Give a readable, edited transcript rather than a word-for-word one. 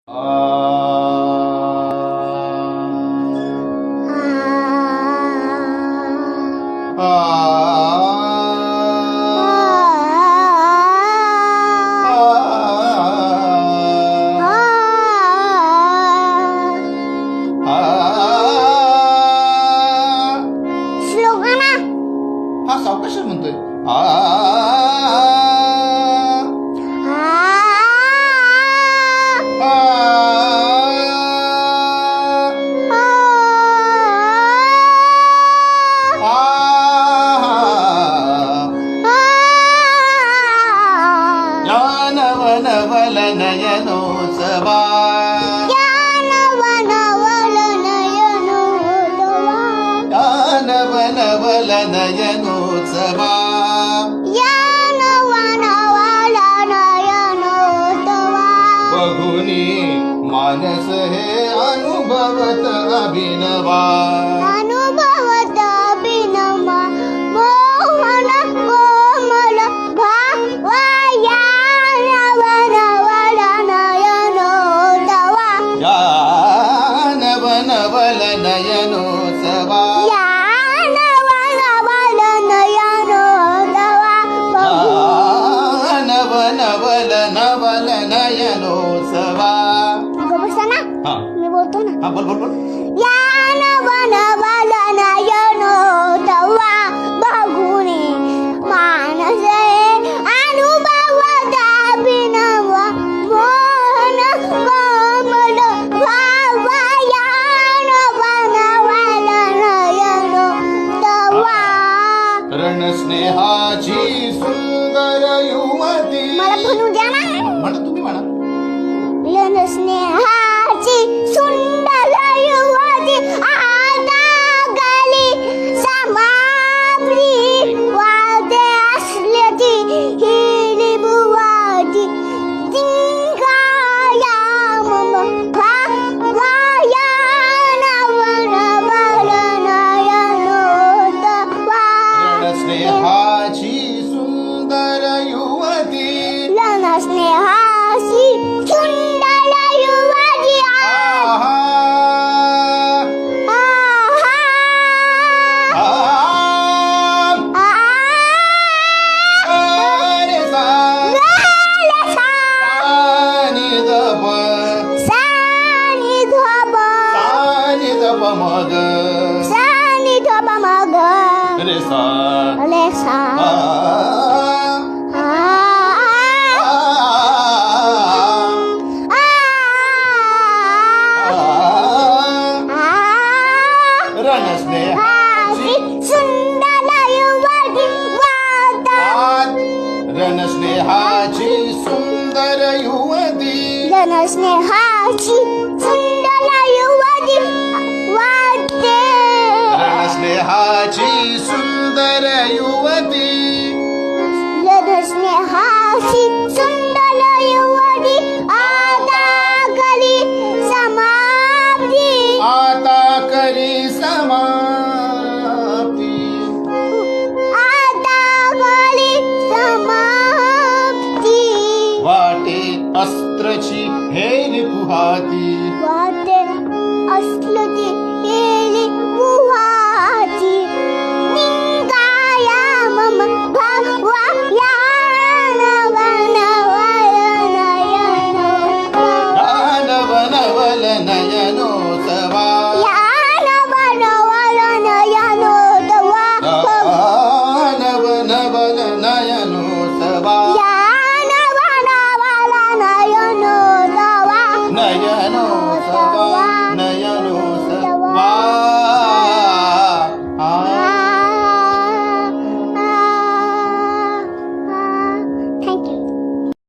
हा सावकाश म्हणतोय नवल नयनोत्सवा नवल नयनोत्सवा बघुनी मानस हे अनुभवत अभिनवा मोहन कोमल भावया नवल नयनोत्सवा नवल नयनोत्सवा नवल नयनोत्सवा मी बोलतो ना बोल बोल बोल नवल नयनोत्सवा बघुनी मानस अनुभवत अभिनव मोहन कोमल भावया नवल नयनोत्सवा रणस्नेहाची सुंदर युवती मला म्हणू द्या ना म्हणा तुम्ही म्हणा रणस्नेहाची सुंदर युवती आता गली समाप्ती वादे असल्याची हिरी बुवाची तिंगाया मम भावया नवल नयनोत्सवा रणस्नेहाची सुंदर युवती रणस्नेहाची सुंदर युवती आहा अरे सा सानी दप मग रे सा रणस्नेहाची सुंदर युवती रणस्नेहाची सुंदर युवती रणस्नेहाची सुंदर युवती वाटते रणस्नेहाची सुंदर युवती रणस्नेहाची सुंदर युवती आता कली समाप्ती आता करी समाप्ती आता कली समाप्ती वाटे अस्त्रची हेरी पुहाती वाटे असलती हेली बुहाची निंगाया मम भावया नवल नयनोत्सवा नवल नयनोत्सवा